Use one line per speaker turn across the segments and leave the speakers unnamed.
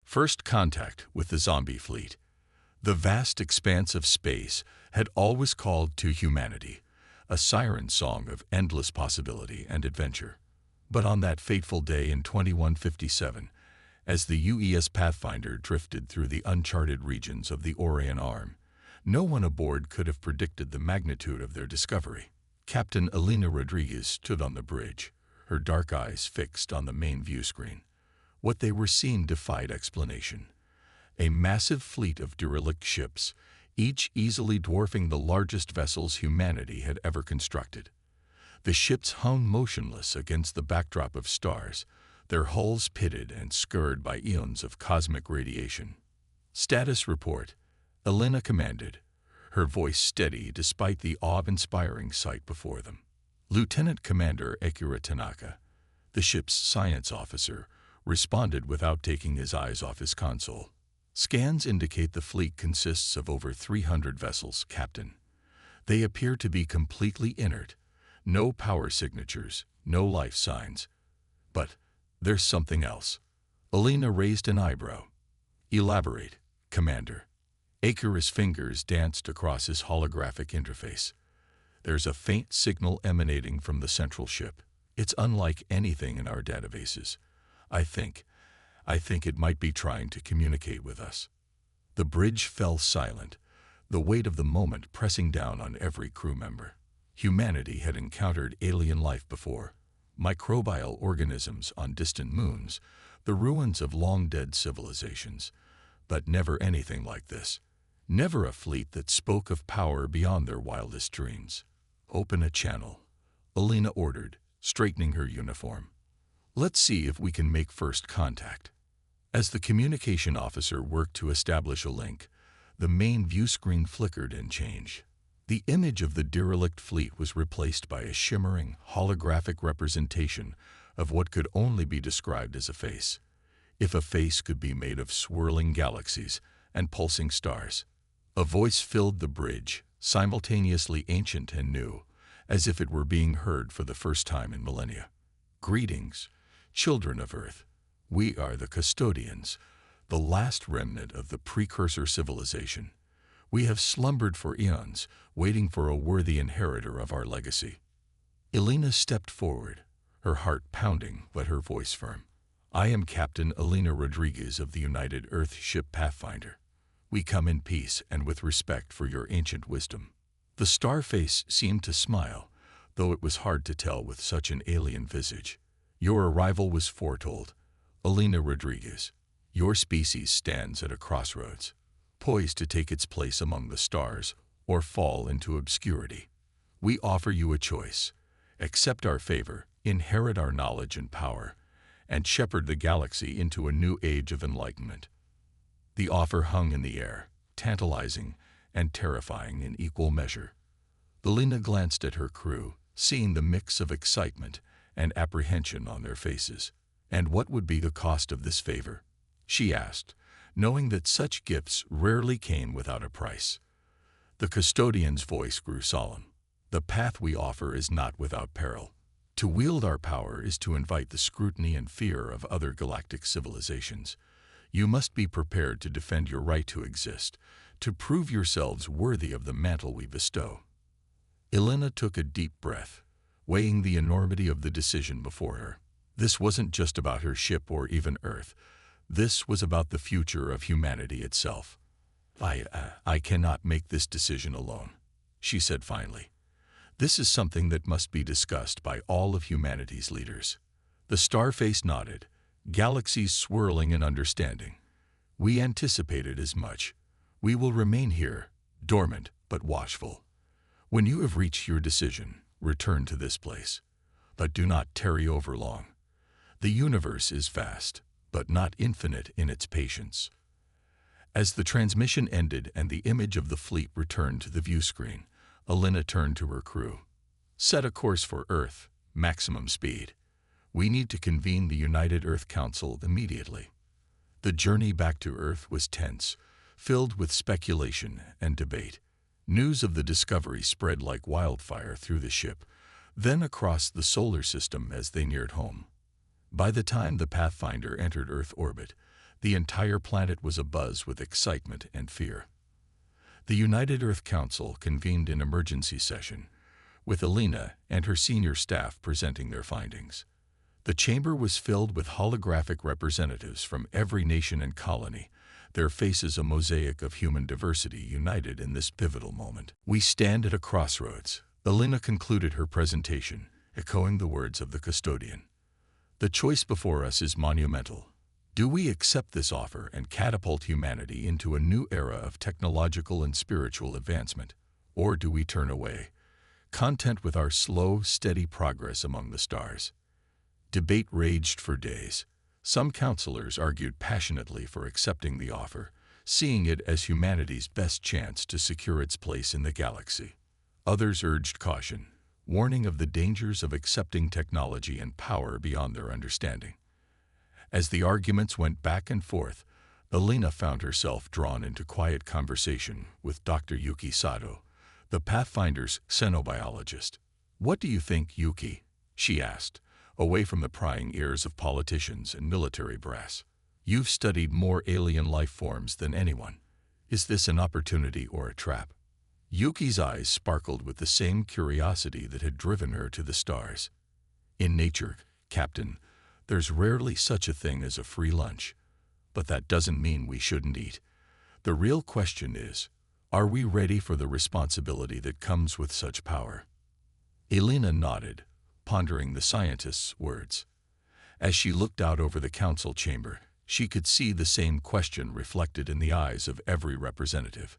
First contact with the zombie fleet. The vast expanse of space had always called to humanity, a siren song of endless possibility and adventure. But on that fateful day in 2157, as the UES Pathfinder drifted through the uncharted regions of the Orion Arm, no one aboard could have predicted the magnitude of their discovery. Captain Elena Rodriguez stood on the bridge, her dark eyes fixed on the main view screen. What they were seeing defied explanation. A massive fleet of derelict ships, each easily dwarfing the largest vessels humanity had ever constructed. The ships hung motionless against the backdrop of stars, their hulls pitted and scourged by eons of cosmic radiation. "Status report," Elena commanded, her voice steady despite the awe-inspiring sight before them. Lieutenant Commander Akira Tanaka, the ship's science officer, responded without taking his eyes off his console. "Scans indicate the fleet consists of over 300 vessels, Captain. They appear to be completely inert. No power signatures, no life signs. But there's something else." Elena raised an eyebrow. "Elaborate, Commander." Akira's fingers danced across his holographic interface. "There's a faint signal emanating from the central ship. It's unlike anything in our databases. I think it might be trying to communicate with us." The bridge fell silent, the weight of the moment pressing down on every crew member. Humanity had encountered alien life before, microbial organisms on distant moons, the ruins of long-dead civilizations, but never anything like this. Never a fleet that spoke of power beyond their wildest dreams. "Open a channel," Elena ordered, straightening her uniform. "Let's see if we can make first contact." As the communication officer worked to establish a link, the main view screen flickered and changed. The image of the derelict fleet was replaced by a shimmering, holographic representation of what could only be described as a face. If a face could be made of swirling galaxies and pulsing stars. A voice filled the bridge, simultaneously ancient and new, as if it were being heard for the first time in millennia. "Greetings, children of Earth. We are the custodians, the last remnant of the precursor civilization. We have slumbered for eons, waiting for a worthy inheritor of our legacy." Elena stepped forward, her heart pounding but her voice firm. "I am Captain Elena Rodriguez of the United Earth ship Pathfinder. We come in peace and with respect for your ancient wisdom." The star face seemed to smile, though it was hard to tell with such an alien visage. "Your arrival was foretold, Elena Rodriguez. Your species stands at a crossroads, poised to take its place among the stars or fall into obscurity. We offer you a choice. Accept our favor, inherit our knowledge and power, and shepherd the galaxy into a new age of enlightenment." The offer hung in the air, tantalizing and terrifying in equal measure. Elena glanced at her crew, seeing the mix of excitement and apprehension on their faces. "And what would be the cost of this favor?" she asked, knowing that such gifts rarely came without a price. The custodian's voice grew solemn. "The path we offer is not without peril. To wield our power is to invite the scrutiny and fear of other galactic civilizations. You must be prepared to defend your right to exist, to prove yourselves worthy of the mantle we bestow." Elena took a deep breath, weighing the enormity of the decision before her. This wasn't just about her ship or even Earth. This was about the future of humanity itself. I cannot make this decision alone," she said finally. "This is something that must be discussed by all of humanity's leaders." The starface nodded, galaxies swirling in understanding. "We anticipated as much. We will remain here, dormant but watchful. When you have reached your decision, return to this place. But do not tarry over long. The universe is vast, but not infinite in its patience." As the transmission ended and the image of the fleet returned to the view screen, Elena turned to her crew. "Set a course for Earth, maximum speed. We need to convene the United Earth Council immediately." The journey back to Earth was tense, filled with speculation and debate. News of the discovery spread like wildfire through the ship, then across the solar system as they neared home. By the time the Pathfinder entered Earth orbit, The entire planet was abuzz with excitement and fear. The United Earth Council convened an emergency session, with Alina and her senior staff presenting their findings. The chamber was filled with holographic representatives from every nation and colony, their faces a mosaic of human diversity united in this pivotal moment. "We stand at a crossroads," Alina concluded her presentation, echoing the words of the custodian. "The choice before us is monumental. Do we accept this offer and catapult humanity into a new era of technological and spiritual advancement, or do we turn away, content with our slow, steady progress among the stars?" Debate raged for days. Some counselors argued passionately for accepting the offer, seeing it as humanity's best chance to secure its place in the galaxy. Others urged caution, warning of the dangers of accepting technology and power beyond their understanding. As the arguments went back and forth, Alina found herself drawn into quiet conversation with Dr. Yuki Sato, the Pathfinder's xenobiologist. "What do you think, Yuki?" she asked, away from the prying ears of politicians and military brass. "You've studied more alien life forms than anyone. Is this an opportunity or a trap?" Yuki's eyes sparkled with the same curiosity that had driven her to the stars. "In nature, Captain, there's rarely such a thing as a free lunch. But that doesn't mean we shouldn't eat. The real question is, are we ready for the responsibility that comes with such power?" Alina nodded, pondering the scientist's words. As she looked out over the council chamber, she could see the same question reflected in the eyes of every representative.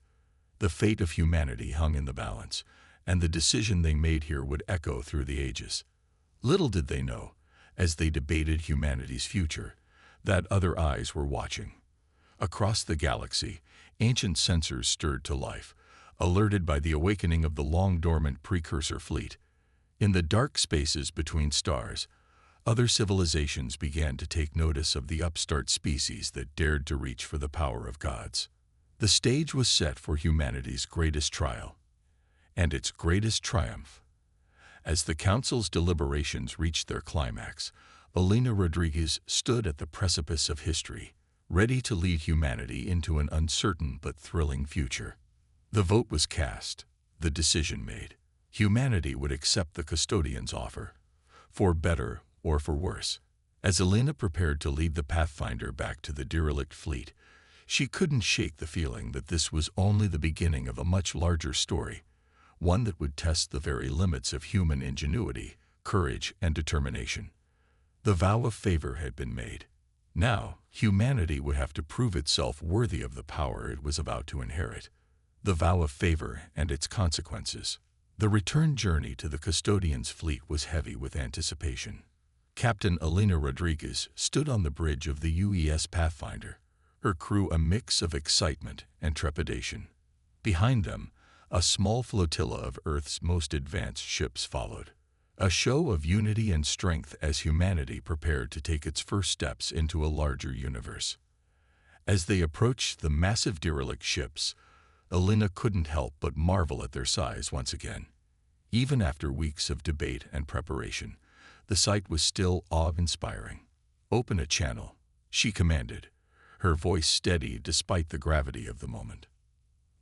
The fate of humanity hung in the balance, and the decision they made here would echo through the ages. Little did they know, as they debated humanity's future, that other eyes were watching. Across the galaxy, ancient sensors stirred to life, alerted by the awakening of the long-dormant precursor fleet. In the dark spaces between stars, other civilizations began to take notice of the upstart species that dared to reach for the power of gods. The stage was set for humanity's greatest trial, and its greatest triumph. As the council's deliberations reached their climax, Alina Rodriguez stood at the precipice of history, ready to lead humanity into an uncertain but thrilling future. The vote was cast, the decision made. Humanity would accept the custodian's offer, for better or for worse. As Alina prepared to lead the Pathfinder back to the derelict fleet, she couldn't shake the feeling that this was only the beginning of a much larger story, one that would test the very limits of human ingenuity, courage, and determination. The vow of favor had been made. Now, humanity would have to prove itself worthy of the power it was about to inherit. The vow of favor and its consequences. The return journey to the custodian's fleet was heavy with anticipation. Captain Alina Rodriguez stood on the bridge of the UES Pathfinder, her crew a mix of excitement and trepidation. Behind them, a small flotilla of Earth's most advanced ships followed, a show of unity and strength as humanity prepared to take its first steps into a larger universe. As they approached the massive derelict ships, Alina couldn't help but marvel at their size once again. Even after weeks of debate and preparation, the sight was still awe-inspiring. "Open a channel," she commanded, her voice steady despite the gravity of the moment.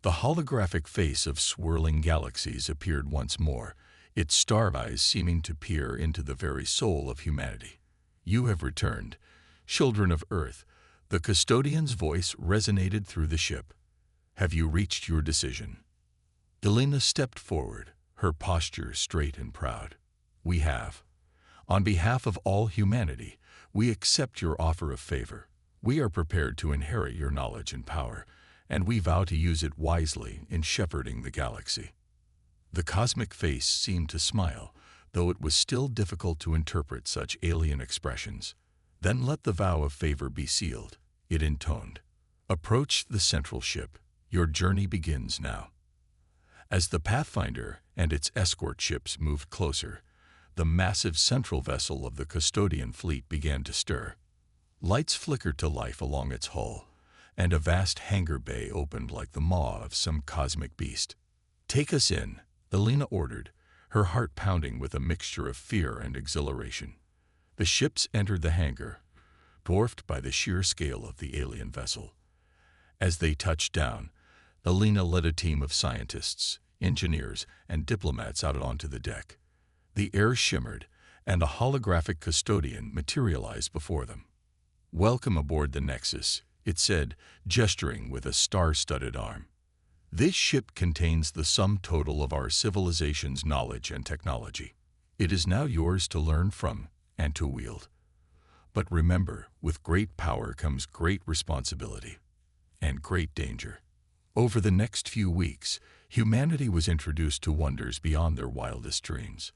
The holographic face of swirling galaxies appeared once more, its star eyes seeming to peer into the very soul of humanity. "You have returned, children of Earth," the custodian's voice resonated through the ship. "Have you reached your decision?" Alina stepped forward, her posture straight and proud. "We have. On behalf of all humanity, we accept your offer of favor. We are prepared to inherit your knowledge and power, and we vow to use it wisely in shepherding the galaxy." The cosmic face seemed to smile, though it was still difficult to interpret such alien expressions. "Then let the vow of favor be sealed," it intoned. "Approach the central ship. Your journey begins now." As the Pathfinder and its escort ships moved closer, the massive central vessel of the custodian fleet began to stir. Lights flickered to life along its hull, and a vast hangar bay opened like the maw of some cosmic beast. "Take us in," Alina ordered, her heart pounding with a mixture of fear and exhilaration. The ships entered the hangar, dwarfed by the sheer scale of the alien vessel. As they touched down, Elena led a team of scientists, engineers, and diplomats out onto the deck. The air shimmered, and a holographic custodian materialized before them. "Welcome aboard the Nexus," it said, gesturing with a star-studded arm. "This ship contains the sum total of our civilization's knowledge and technology. It is now yours to learn from and to wield. But remember, with great power comes great responsibility and great danger." Over the next few weeks, humanity was introduced to wonders beyond their wildest dreams.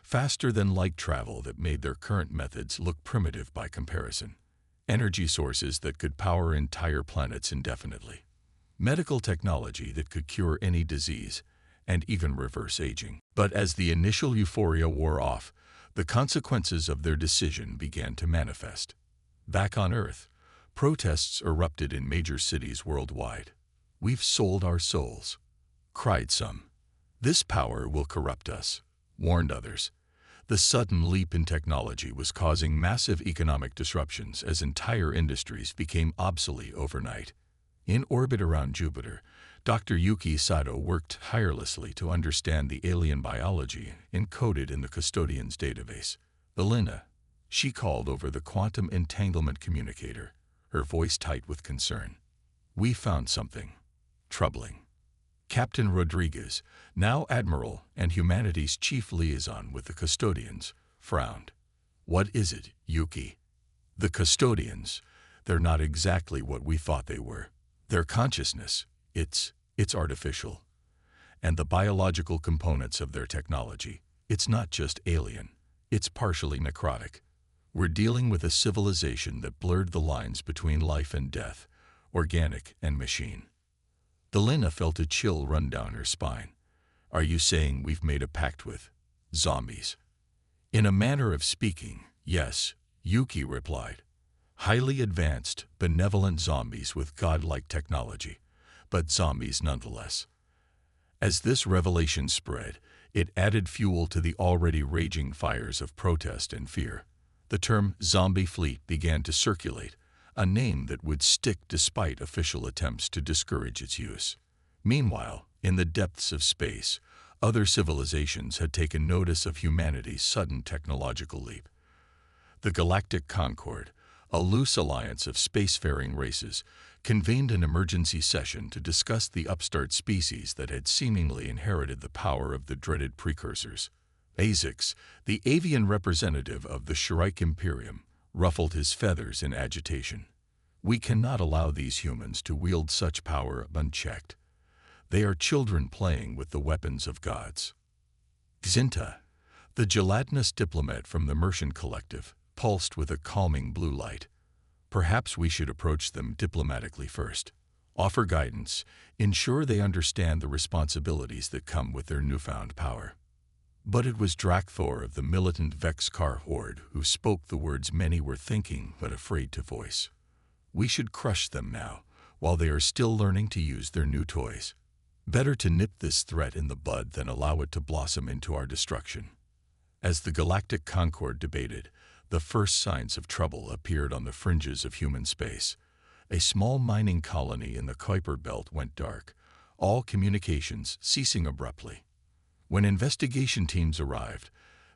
Faster-than-light travel that made their current methods look primitive by comparison. Energy sources that could power entire planets indefinitely. Medical technology that could cure any disease and even reverse aging. But as the initial euphoria wore off, the consequences of their decision began to manifest. Back on Earth, protests erupted in major cities worldwide. "We've sold our souls," cried some. "This power will corrupt us," warned others. The sudden leap in technology was causing massive economic disruptions as entire industries became obsolete overnight. In orbit around Jupiter, Dr. Yuki Sato worked tirelessly to understand the alien biology encoded in the custodian's database. "Elena," she called over the quantum entanglement communicator, her voice tight with concern. "We found something troubling." Captain Rodriguez, now Admiral and humanity's chief liaison with the custodians, frowned. "What is it, Yuki?" "The custodians, they're not exactly what we thought they were. Their consciousness, it's artificial. And the biological components of their technology, it's not just alien, it's partially necrotic. We're dealing with a civilization that blurred the lines between life and death, organic and machine." Elena felt a chill run down her spine. "Are you saying we've made a pact with zombies?" "In a manner of speaking, yes," Yuki replied. "Highly advanced, benevolent zombies with godlike technology, but zombies nonetheless." As this revelation spread, it added fuel to the already raging fires of protest and fear. The term zombie fleet began to circulate, a name that would stick despite official attempts to discourage its use. Meanwhile, in the depths of space, other civilizations had taken notice of humanity's sudden technological leap. The Galactic Concord, a loose alliance of spacefaring races, convened an emergency session to discuss the upstart species that had seemingly inherited the power of the dreaded precursors. Azix, the avian representative of the Shrike Imperium, ruffled his feathers in agitation. "We cannot allow these humans to wield such power unchecked. They are children playing with the weapons of gods." Xinta, the gelatinous diplomat from the Mercian Collective, pulsed with a calming blue light. "Perhaps we should approach them diplomatically first. Offer guidance, ensure they understand the responsibilities that come with their newfound power." But it was Drakthor of the militant Vexkar horde who spoke the words many were thinking but afraid to voice. "We should crush them now, while they are still learning to use their new toys. Better to nip this threat in the bud than allow it to blossom into our destruction." As the Galactic Concord debated, the first signs of trouble appeared on the fringes of human space. A small mining colony in the Kuiper Belt went dark, all communications ceasing abruptly. When investigation teams arrived,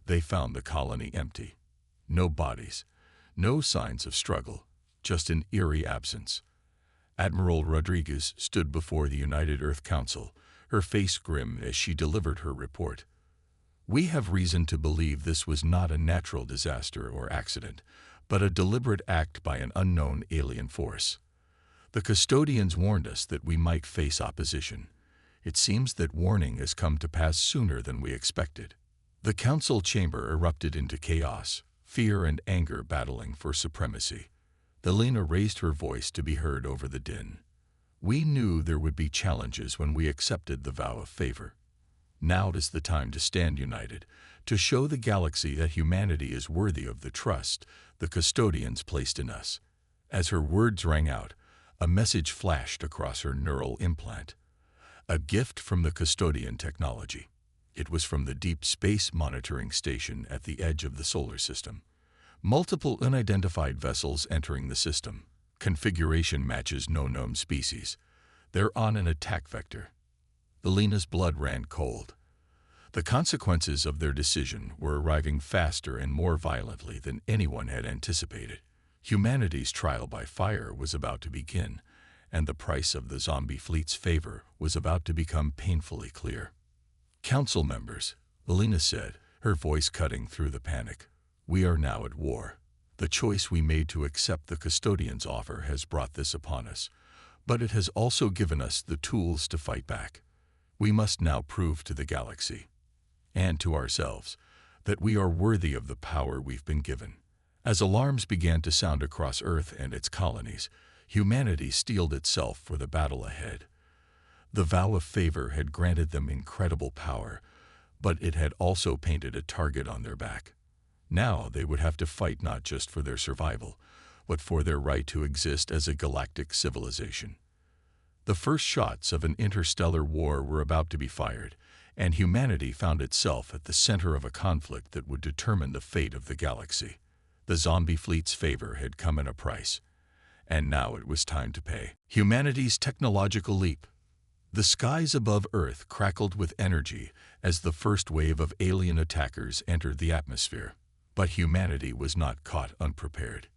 they found the colony empty. No bodies, no signs of struggle, just an eerie absence. Admiral Rodriguez stood before the United Earth Council, her face grim as she delivered her report. "We have reason to believe this was not a natural disaster or accident, but a deliberate act by an unknown alien force. The custodians warned us that we might face opposition. It seems that warning has come to pass sooner than we expected." The council chamber erupted into chaos, fear and anger battling for supremacy. Elena raised her voice to be heard over the din. "We knew there would be challenges when we accepted the vow of favor. Now is the time to stand united, to show the galaxy that humanity is worthy of the trust the custodians placed in us." As her words rang out, a message flashed across her neural implant. A gift from the custodian technology. It was from the Deep Space Monitoring Station at the edge of the solar system. Multiple unidentified vessels entering the system. Configuration matches no known species. They're on an attack vector. Elena's blood ran cold. The consequences of their decision were arriving faster and more violently than anyone had anticipated. Humanity's trial by fire was about to begin, and the price of the zombie fleet's favor was about to become painfully clear. "Council members," Elena said, her voice cutting through the panic, "we are now at war. The choice we made to accept the custodian's offer has brought this upon us, but it has also given us the tools to fight back. We must now prove to the galaxy, and to ourselves, that we are worthy of the power we've been given." As alarms began to sound across Earth and its colonies, humanity steeled itself for the battle ahead. The vow of favor had granted them incredible power, but it had also painted a target on their back. Now they would have to fight not just for their survival, but for their right to exist as a galactic civilization. The first shots of an interstellar war were about to be fired, and humanity found itself at the center of a conflict that would determine the fate of the galaxy. The zombie fleet's favor had come at a price, and now it was time to pay. Humanity's technological leap. The skies above Earth crackled with energy as the first wave of alien attackers entered the atmosphere. But humanity was not caught unprepared.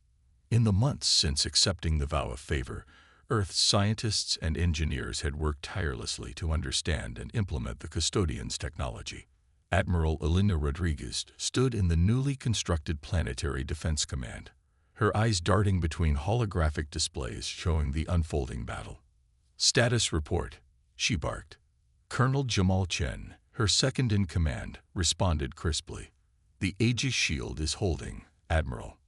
In the months since accepting the vow of favor, Earth's scientists and engineers had worked tirelessly to understand and implement the custodian's technology. Admiral Elena Rodriguez stood in the newly constructed Planetary Defense Command, her eyes darting between holographic displays showing the unfolding battle. "Status report," she barked. Colonel Jamal Chen, her second-in-command, responded crisply. "The Aegis shield is holding, Admiral.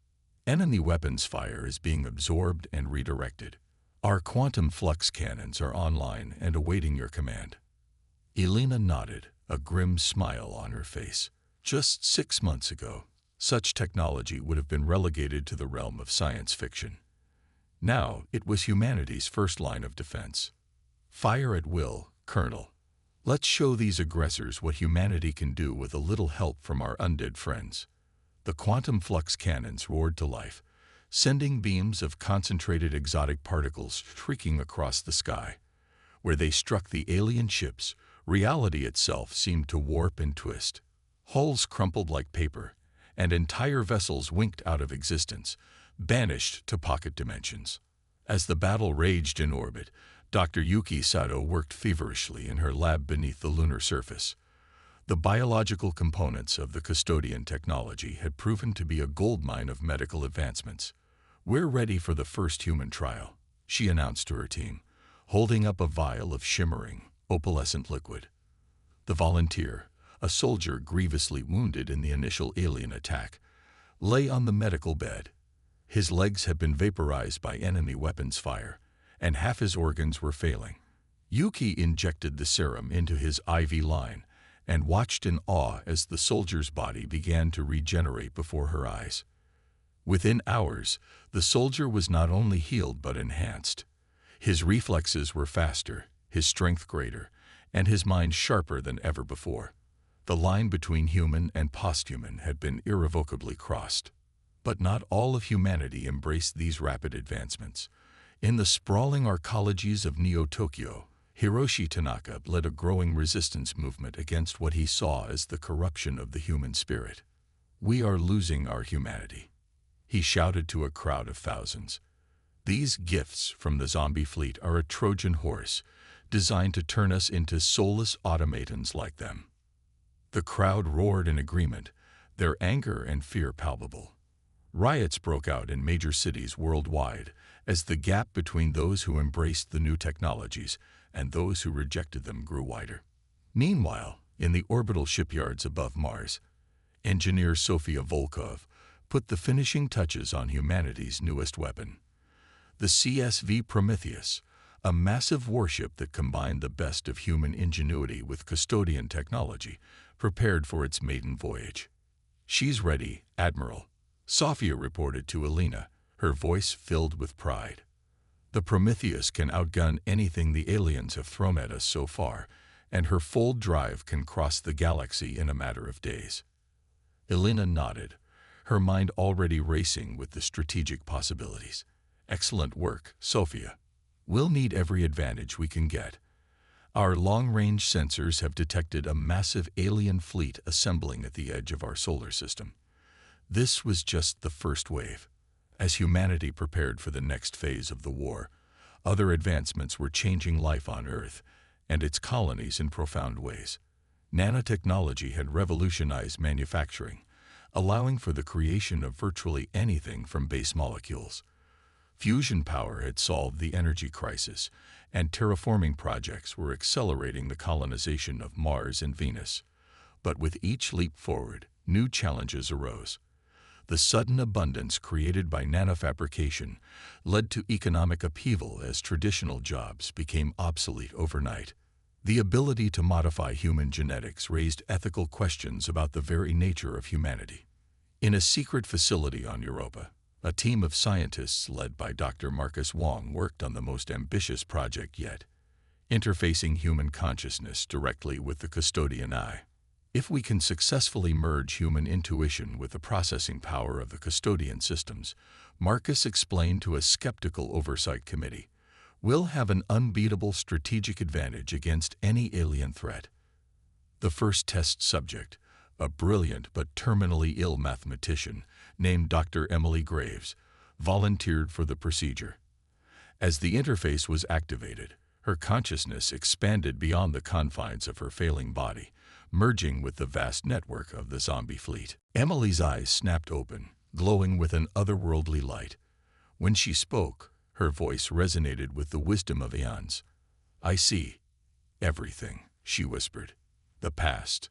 Enemy weapons fire is being absorbed and redirected. Our quantum flux cannons are online and awaiting your command." Elena nodded, a grim smile on her face. Just 6 months ago, such technology would have been relegated to the realm of science fiction. Now it was humanity's first line of defense. "Fire at will, Colonel. Let's show these aggressors what humanity can do with a little help from our undead friends." The quantum flux cannons roared to life, sending beams of concentrated exotic particles shrieking across the sky. Where they struck the alien ships, reality itself seemed to warp and twist. Hulls crumpled like paper, and entire vessels winked out of existence, banished to pocket dimensions. As the battle raged in orbit, Dr. Yuki Sato worked feverishly in her lab beneath the lunar surface. The biological components of the custodian technology had proven to be a goldmine of medical advancements. "We're ready for the first human trial," she announced to her team, holding up a vial of shimmering, opalescent liquid. The volunteer, a soldier grievously wounded in the initial alien attack, lay on the medical bed. His legs had been vaporized by enemy weapons fire, and half his organs were failing. Yuki injected the serum into his IV line and watched in awe as the soldier's body began to regenerate before her eyes. Within hours, the soldier was not only healed but enhanced. His reflexes were faster, his strength greater, and his mind sharper than ever before. The line between human and posthuman had been irrevocably crossed. But not all of humanity embraced these rapid advancements. In the sprawling arcologies of Neo-Tokyo, Hiroshi Tanaka led a growing resistance movement against what he saw as the corruption of the human spirit. "We are losing our humanity," he shouted to a crowd of thousands. "These gifts from the zombie fleet are a Trojan horse, designed to turn us into soulless automatons like them." The crowd roared in agreement, their anger and fear palpable. Riots broke out in major cities worldwide as the gap between those who embraced the new technologies and those who rejected them grew wider. Meanwhile, in the orbital shipyards above Mars, engineer Sofia Volkov put the finishing touches on humanity's newest weapon. The CSV Prometheus, a massive warship that combined the best of human ingenuity with custodian technology, prepared for its maiden voyage. "She's ready, Admiral," Sofia reported to Elena, her voice filled with pride. "The Prometheus can outgun anything the aliens have thrown at us so far, and her full drive can cross the galaxy in a matter of days." Elena nodded, her mind already racing with the strategic possibilities. "Excellent work, Sophia. We'll need every advantage we can get. Our long-range sensors have detected a massive alien fleet assembling at the edge of our solar system." This was just the first wave. As humanity prepared for the next phase of the war, other advancements were changing life on Earth and its colonies in profound ways. Nanotechnology had revolutionized manufacturing, allowing for the creation of virtually anything from base molecules. Fusion power had solved the energy crisis, and terraforming projects were accelerating the colonization of Mars and Venus. But with each leap forward, new challenges arose. The sudden abundance created by nanofabrication led to economic upheaval as traditional jobs became obsolete overnight. The ability to modify human genetics raised ethical questions about the very nature of humanity. In a secret facility on Europa, a team of scientists led by Dr. Marcus Wong worked on the most ambitious project yet, interfacing human consciousness directly with the custodian eye. If we can successfully merge human intuition with the processing power of the custodian systems, Marcus explained to a skeptical oversight committee, we'll have an unbeatable strategic advantage against any alien threat. The first test subject, a brilliant but terminally ill mathematician named Dr. Emily Graves, volunteered for the procedure. As the interface was activated, her consciousness expanded beyond the confines of her failing body, merging with the vast network of the zombie fleet. Emily's eyes snapped open, glowing with an otherworldly light. When she spoke, her voice resonated with the wisdom of eons. "I see everything," she whispered. "The past,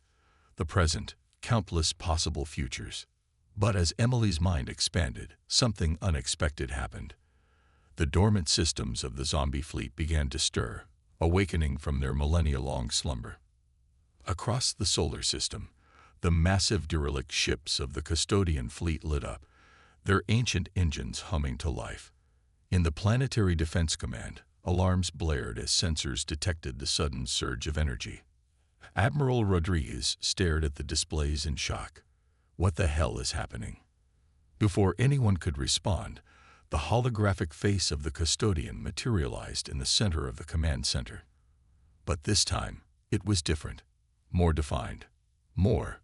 the present, countless possible futures." But as Emily's mind expanded, something unexpected happened. The dormant systems of the zombie fleet began to stir, awakening from their millennia-long slumber. Across the solar system, the massive derelict ships of the custodian fleet lit up, their ancient engines humming to life. In the Planetary Defense Command, alarms blared as sensors detected the sudden surge of energy. Admiral Rodriguez stared at the displays in shock. What the hell is happening? Before anyone could respond, the holographic face of the custodian materialized in the center of the command center. But this time, it was different. More defined, more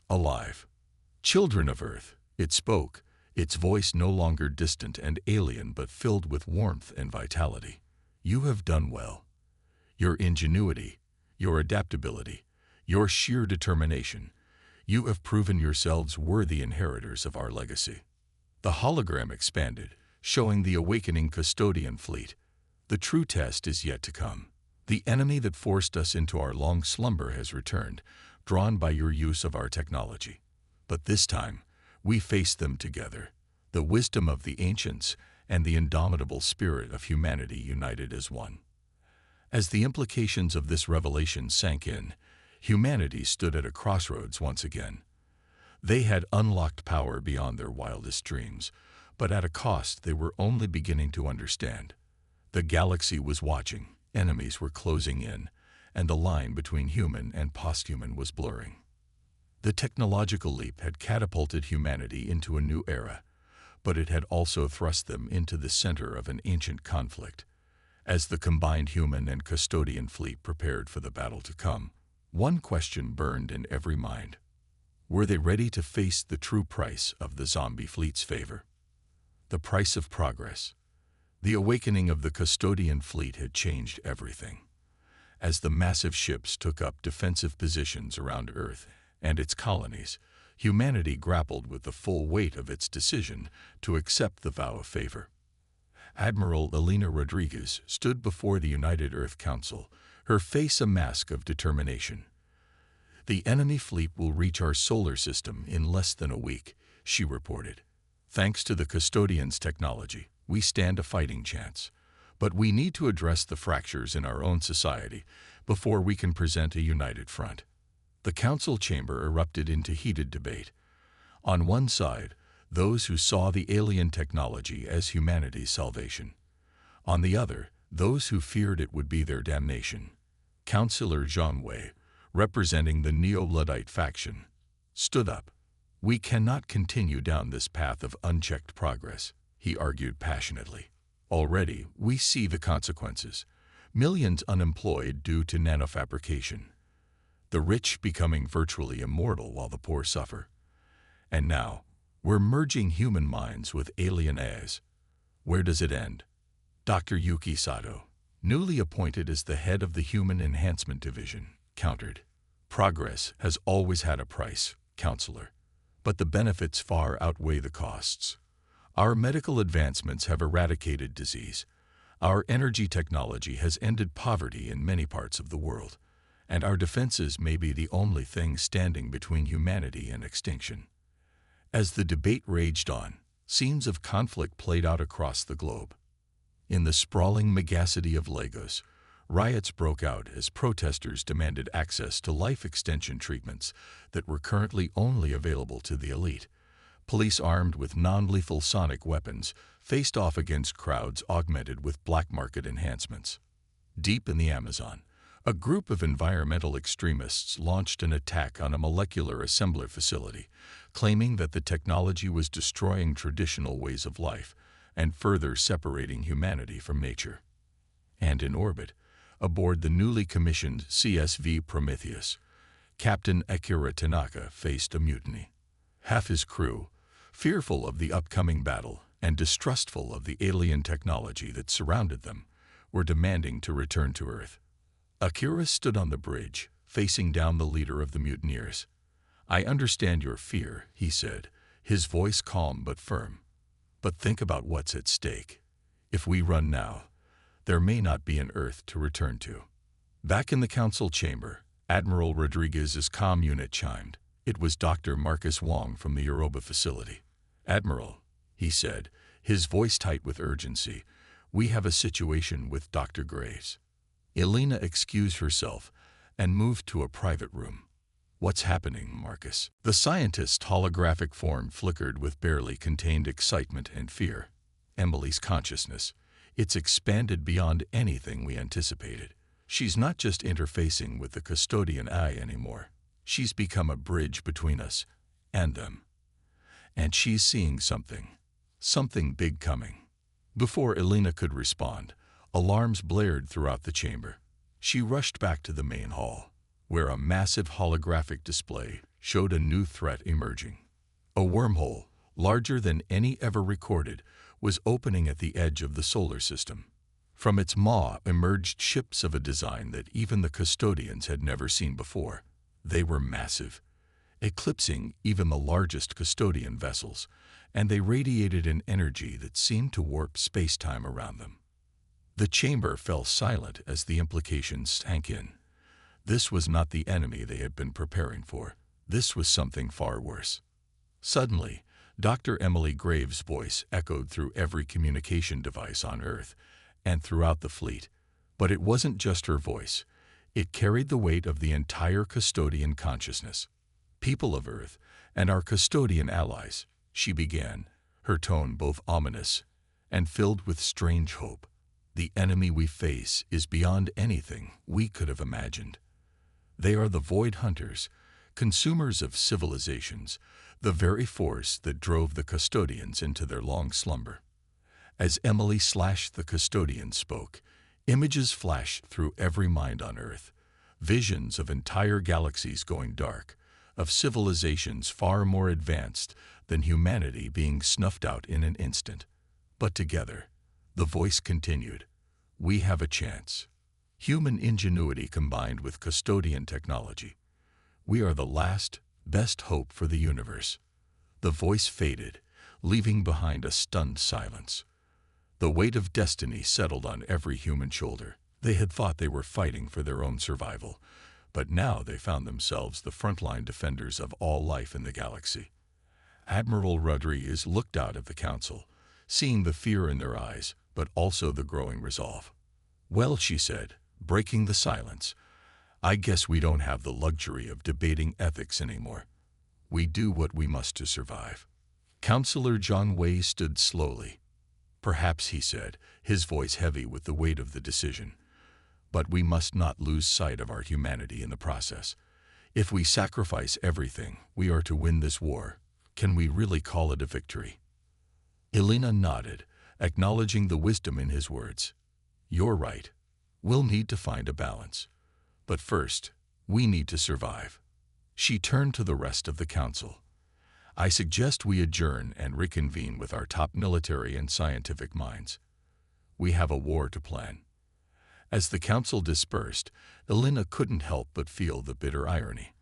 alive. "Children of Earth," it spoke, its voice no longer distant and alien but filled with warmth and vitality. "You have done well. Your ingenuity, your adaptability, your sheer determination, you have proven yourselves worthy inheritors of our legacy." The hologram expanded, showing the awakening custodian fleet. "The true test is yet to come. The enemy that forced us into our long slumber has returned, drawn by your use of our technology. But this time, we face them together, the wisdom of the ancients and the indomitable spirit of humanity united as one." As the implications of this revelation sank in, humanity stood at a crossroads once again. They had unlocked power beyond their wildest dreams, but at a cost they were only beginning to understand. The galaxy was watching. Enemies were closing in, and the line between human and posthuman was blurring. The technological leap had catapulted humanity into a new era, but it had also thrust them into the center of an ancient conflict. As the combined human and custodian fleet prepared for the battle to come, one question burned in every mind. Were they ready to face the true price of the zombie fleet's favor? The price of progress. The awakening of the custodian fleet had changed everything. As the massive ships took up defensive positions around Earth and its colonies, humanity grappled with the full weight of its decision to accept the vow of favor. Admiral Elena Rodriguez stood before the United Earth Council, her face a mask of determination. "The enemy fleet will reach our solar system in less than a week," she reported. "Thanks to the custodian's technology, we stand a fighting chance. But we need to address the fractures in our own society before we can present a united front." The council chamber erupted into heated debate. On one side, those who saw the alien technology as humanity's salvation. On the other, those who feared it would be their damnation. Councillor Jean Wei, representing the Neo-Luddite faction, stood up. We cannot continue down this path of unchecked progress, he argued passionately. Already, we see the consequences. Millions unemployed due to nanofabrication. The rich becoming virtually immortal while the poor suffer. And now, we're merging human minds with alien AIs. Where does it end? Dr. Yuki Sato, newly appointed as the head of the Human Enhancement Division, countered. Progress has always had a price, counselor, but the benefits far outweigh the costs. Our medical advancements have eradicated disease. Our energy technology has ended poverty in many parts of the world, and our defenses may be the only thing standing between humanity and extinction. As the debate raged on, scenes of conflict played out across the globe. In the sprawling megacity of Lagos, riots broke out as protesters demanded access to life extension treatments that were currently only available to the elite. Police armed with non-lethal sonic weapons faced off against crowds augmented with black market enhancements. Deep in the Amazon, a group of environmental extremists launched an attack on a molecular assembler facility, claiming that the technology was destroying traditional ways of life and further separating humanity from nature. And in orbit, aboard the newly commissioned CSV Prometheus, Captain Akira Tanaka faced a mutiny. Half his crew, fearful of the upcoming battle and distrustful of the alien technology that surrounded them, were demanding to return to Earth. Akira stood on the bridge, facing down the leader of the mutineers. "I understand your fear," he said, his voice calm but firm. "But think about what's at stake. If we run now, there may not be an Earth to return to." Back in the council chamber, Admiral Rodriguez's comm unit chimed. It was Dr. Marcus Wong from the Yoruba facility. "Admiral," he said, his voice tight with urgency, "we have a situation with Dr. Graves." Elena excused herself and moved to a private room. "What's happening, Marcus?" The scientist's holographic form flickered with barely contained excitement and fear. "Emily's consciousness. It's expanded beyond anything we anticipated. She's not just interfacing with the custodian eye anymore. She's become a bridge between us and them. And she's seeing something big coming." Before Elena could respond, alarms blared throughout the chamber. She rushed back to the main hall, where a massive holographic display showed a new threat emerging. A wormhole, larger than any ever recorded, was opening at the edge of the solar system. From its maw emerged ships of a design that even the custodians had never seen before. They were massive, eclipsing even the largest custodian vessels, and they radiated an energy that seemed to warp space-time around them. The chamber fell silent as the implications sank in. This was not the enemy they had been preparing for. This was something far worse. Suddenly, Dr. Emily Graves' voice echoed through every communication device on Earth and throughout the fleet. But it wasn't just her voice. It carried the weight of the entire custodian consciousness. "People of Earth and our custodian allies," she began, her tone both ominous and filled with strange hope. "The enemy we face is beyond anything we could have imagined. They are the void hunters, consumers of civilizations, the very force that drove the custodians into their long slumber." As Emily the custodian spoke, images flashed through every mind on Earth, visions of entire galaxies going dark, of civilizations far more advanced than humanity being snuffed out in an instant. But together, the voice continued, "We have a chance. Human ingenuity combined with custodian technology. We are the last, best hope for the universe." The voice faded, leaving behind a stunned silence. The weight of destiny settled on every human shoulder. They had thought they were fighting for their own survival, but now they found themselves the frontline defenders of all life in the galaxy. Admiral Rodriguez looked out at the council, seeing the fear in their eyes, but also the growing resolve. "Well," she said, breaking the silence, "I guess we don't have the luxury of debating ethics anymore. We do what we must to survive." Counselor John Way stood slowly. "Perhaps," he said, his voice heavy with the weight of the decision, "but we must not lose sight of our humanity in the process. If we sacrifice everything, we are to win this war, Can we really call it a victory? Elena nodded, acknowledging the wisdom in his words. You're right. We'll need to find a balance. But first, we need to survive. She turned to the rest of the council. I suggest we adjourn and reconvene with our top military and scientific minds. We have a war to plan. As the council dispersed, Elena couldn't help but feel the bitter irony.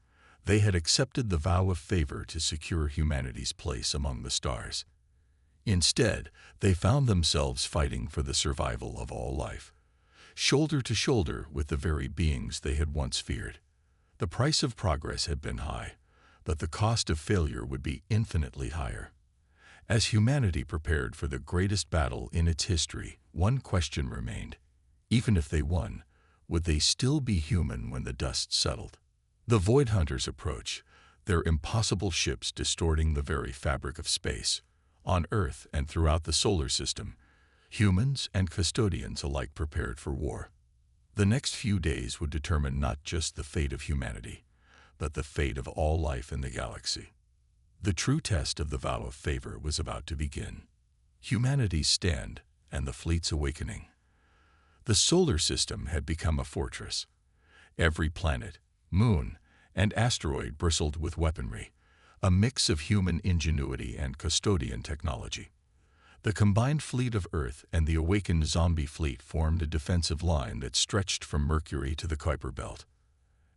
They had accepted the vow of favor to secure humanity's place among the stars. Instead, they found themselves fighting for the survival of all life, shoulder to shoulder with the very beings they had once feared. The price of progress had been high, but the cost of failure would be infinitely higher. As humanity prepared for the greatest battle in its history, one question remained. Even if they won, would they still be human when the dust settled? The Void Hunters approach, their impossible ships distorting the very fabric of space. On Earth and throughout the solar system, humans and custodians alike prepared for war. The next few days would determine not just the fate of humanity, but the fate of all life in the galaxy. The true test of the vow of favor was about to begin. Humanity's stand and the fleet's awakening. The solar system had become a fortress. Every planet, moon, and asteroid bristled with weaponry, a mix of human ingenuity and custodian technology. The combined fleet of Earth and the awakened zombie fleet formed a defensive line that stretched from Mercury to the Kuiper Belt.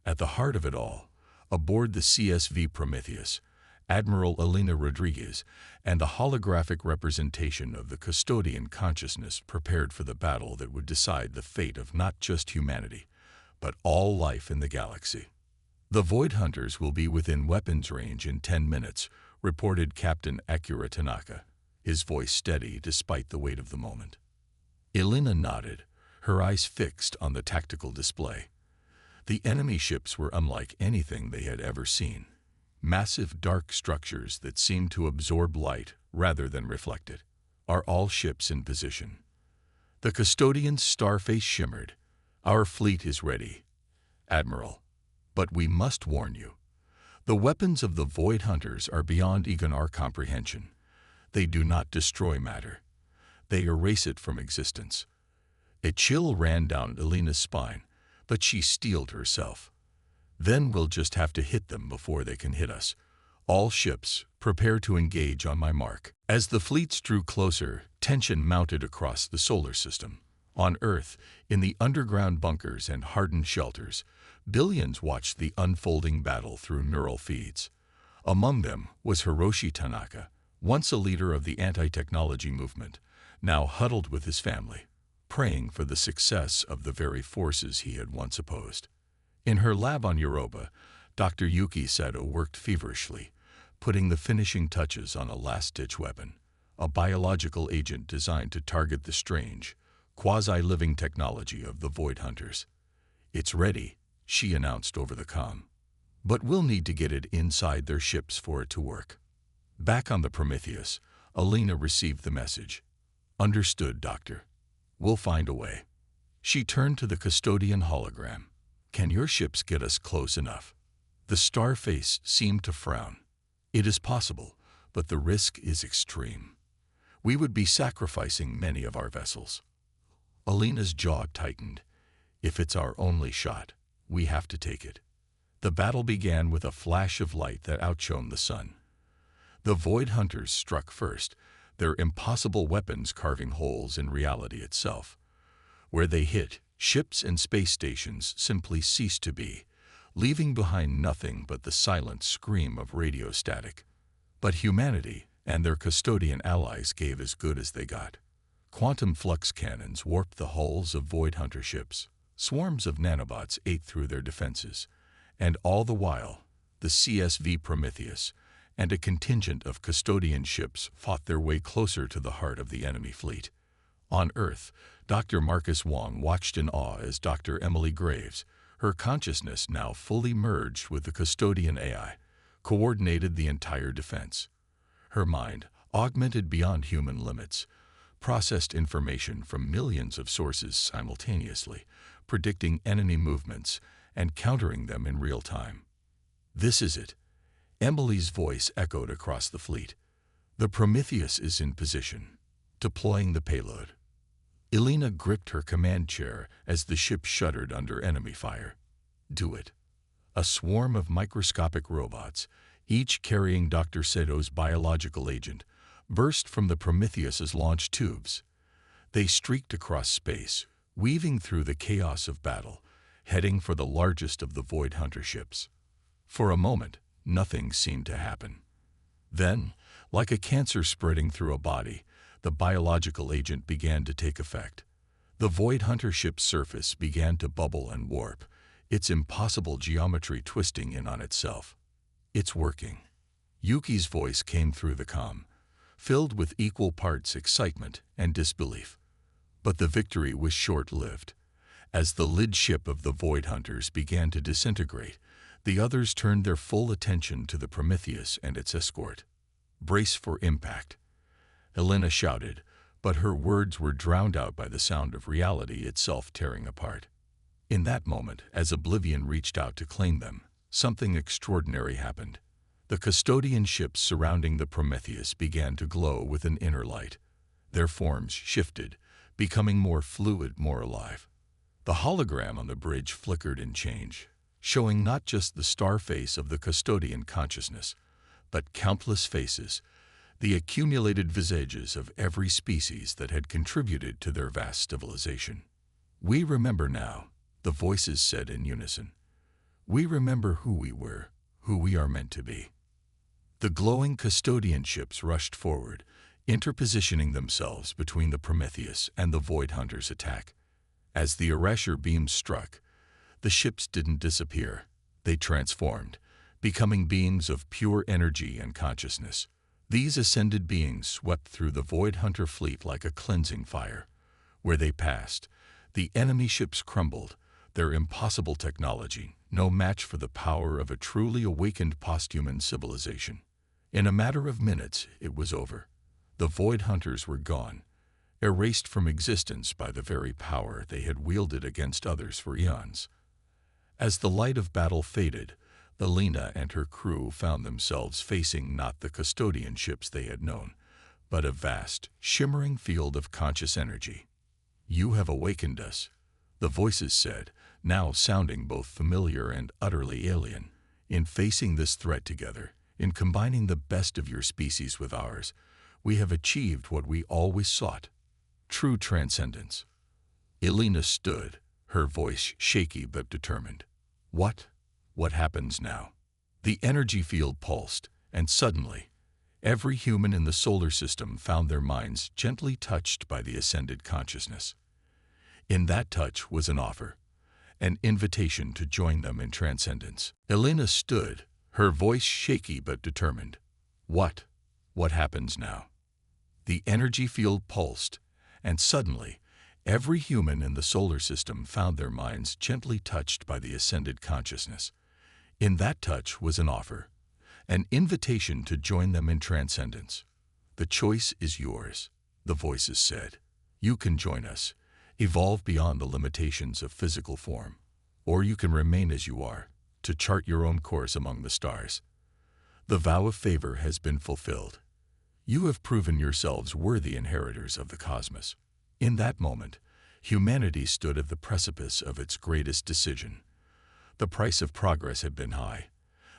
At the heart of it all, aboard the CSV Prometheus, Admiral Elena Rodriguez and a holographic representation of the custodian consciousness prepared for the battle that would decide the fate of not just humanity, but all life in the galaxy. The Void Hunters will be within weapons range in 10 minutes, reported Captain Akira Tanaka, his voice steady despite the weight of the moment. Elena nodded, her eyes fixed on the tactical display. The enemy ships were unlike anything they had ever seen. Massive dark structures that seemed to absorb light rather than reflect it. Are all ships in position? The custodian's star face shimmered. Our fleet is ready, Admiral. But we must warn you. The weapons of the Void Hunters are beyond even our comprehension. They do not destroy matter. They erase it from existence. A chill ran down Elena's spine, but she steeled herself. Then we'll just have to hit them before they can hit us. All ships, prepare to engage on my mark. As the fleets drew closer, tension mounted across the solar system. On Earth, in the underground bunkers and hardened shelters, billions watched the unfolding battle through neural feeds. Among them was Hiroshi Tanaka, once a leader of the anti-technology movement, now huddled with his family, praying for the success of the very forces he had once opposed. In her lab on Europa, Dr. Yuki Sato worked feverishly, putting the finishing touches on a last-ditch weapon, a biological agent designed to target the strange, quasi-living technology of the Void Hunters. It's ready, she announced over the comm. But we'll need to get it inside their ships for it to work. Back on the Prometheus, Elena received the message. Understood, Doctor. We'll find a way. She turned to the custodian hologram. Can your ships get us close enough? The star face seemed to frown. It is possible, but the risk is extreme. We would be sacrificing many of our vessels. Elena's jaw tightened. If it's our only shot, we have to take it. The battle began with a flash of light that outshone the sun. The Void Hunters struck first, their impossible weapons carving holes in reality itself. Where they hit, ships and space stations simply ceased to be, leaving behind nothing but the silent scream of radio static. But humanity and their custodian allies gave as good as they got. Quantum flux cannons warped the hulls of Void Hunter ships. Swarms of nanobots ate through their defenses. And all the while, the CSV Prometheus and a contingent of custodian ships fought their way closer to the heart of the enemy fleet. On Earth, Dr. Marcus Wong watched in awe as Dr. Emily Graves, her consciousness now fully merged with the custodian AI, coordinated the entire defense. Her mind, augmented beyond human limits, processed information from millions of sources simultaneously, predicting enemy movements and countering them in real time. This is it. Emily's voice echoed across the fleet. "The Prometheus is in position, deploying the payload." Elena gripped her command chair as the ship shuddered under enemy fire. "Do it." A swarm of microscopic robots, each carrying Dr. Seto's biological agent, burst from the Prometheus's launch tubes. They streaked across space, weaving through the chaos of battle, heading for the largest of the Void Hunter ships. For a moment, nothing seemed to happen. Then, like a cancer spreading through a body, the biological agent began to take effect. The Void Hunter ship's surface began to bubble and warp, its impossible geometry twisting in on itself. "It's working." Yuki's voice came through the comm, filled with equal parts excitement and disbelief. But the victory was short-lived. As the lid ship of the Void Hunters began to disintegrate, the others turned their full attention to the Prometheus and its escort. "Brace for impact," Elena shouted, but her words were drowned out by the sound of reality itself tearing apart. In that moment, as oblivion reached out to claim them, something extraordinary happened. The custodian ships surrounding the Prometheus began to glow with an inner light. Their forms shifted, becoming more fluid, more alive. The hologram on the bridge flickered in change, showing not just the star face of the custodian consciousness, but countless faces, the accumulated visages of every species that had contributed to their vast civilization. "We remember now," the voices said in unison. "We remember who we were, who we are meant to be." The glowing custodian ships rushed forward, interpositioning themselves between the Prometheus and the Void Hunter's attack. As the Erasure beams struck, the ships didn't disappear. They transformed, becoming beings of pure energy and consciousness. These ascended beings swept through the Void Hunter fleet like a cleansing fire. Where they passed, the enemy ships crumbled, their impossible technology no match for the power of a truly awakened posthuman civilization. In a matter of minutes, it was over. The Void Hunters were gone, erased from existence by the very power they had wielded against others for eons. As the light of battle faded, Elena and her crew found themselves facing not the custodian ships they had known, but a vast, shimmering field of conscious energy. "You have awakened us," the voices said, now sounding both familiar and utterly alien. "In facing this threat together, in combining the best of your species with ours, we have achieved what we always sought: true transcendence." Elena stood, her voice shaky but determined. What happens now?" The energy field pulsed, and suddenly, every human in the solar system found their minds gently touched by the ascended consciousness. In that touch was an offer, an invitation to join them in transcendence. Elena stood, her voice shaky but determined. What happens now?" The energy field pulsed, and suddenly, every human in the solar system found their minds gently touched by the ascended consciousness. In that touch was an offer, an invitation to join them in transcendence. "The choice is yours," the voices said. "You can join us, evolve beyond the limitations of physical form, or you can remain as you are, to chart your own course among the stars. The vow of favor has been fulfilled. You have proven yourselves worthy inheritors of the cosmos." In that moment, humanity stood at the precipice of its greatest decision. The price of progress had been high.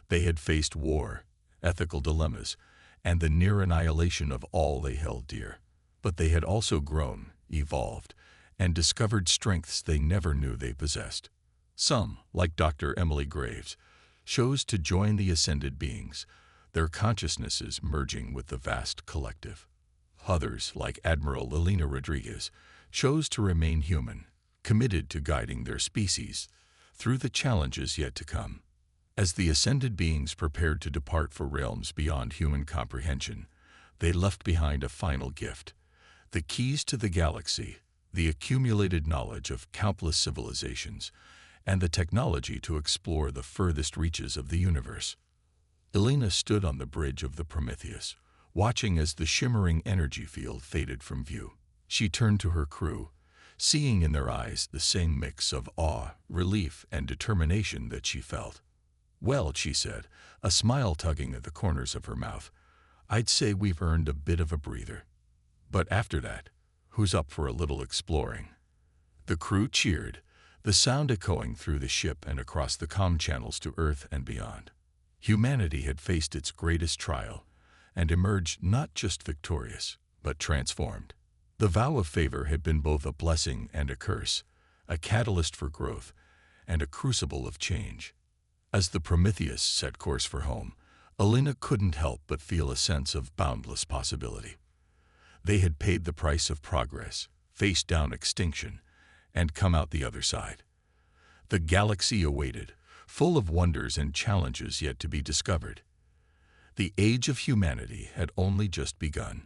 They had faced war, ethical dilemmas, and the near annihilation of all they held dear. But they had also grown, evolved, and discovered strengths they never knew they possessed. Some, like Dr. Emily Graves, chose to join the ascended beings, their consciousnesses merging with the vast collective. Others, like Admiral Elena Rodriguez, chose to remain human, committed to guiding their species through the challenges yet to come. As the ascended beings prepared to depart for realms beyond human comprehension, they left behind a final gift: the keys to the galaxy, the accumulated knowledge of countless civilizations, and the technology to explore the furthest reaches of the universe. Elena stood on the bridge of the Prometheus, watching as the shimmering energy field faded from view. She turned to her crew, seeing in their eyes the same mix of awe, relief, and determination that she felt. "Well," she said, a smile tugging at the corners of her mouth, "I'd say we've earned a bit of a breather. But after that, who's up for a little exploring?" The crew cheered, the sound echoing through the ship and across the comm channels to Earth and beyond. Humanity had faced its greatest trial and emerged not just victorious, but transformed. The vow of favor had been both a blessing and a curse, a catalyst for growth and a crucible of change. As the Prometheus set course for home, Elena couldn't help but feel a sense of boundless possibility. They had paid the price of progress, faced down extinction, and come out the other side. The galaxy awaited, full of wonders and challenges yet to be discovered. The age of humanity had only just begun.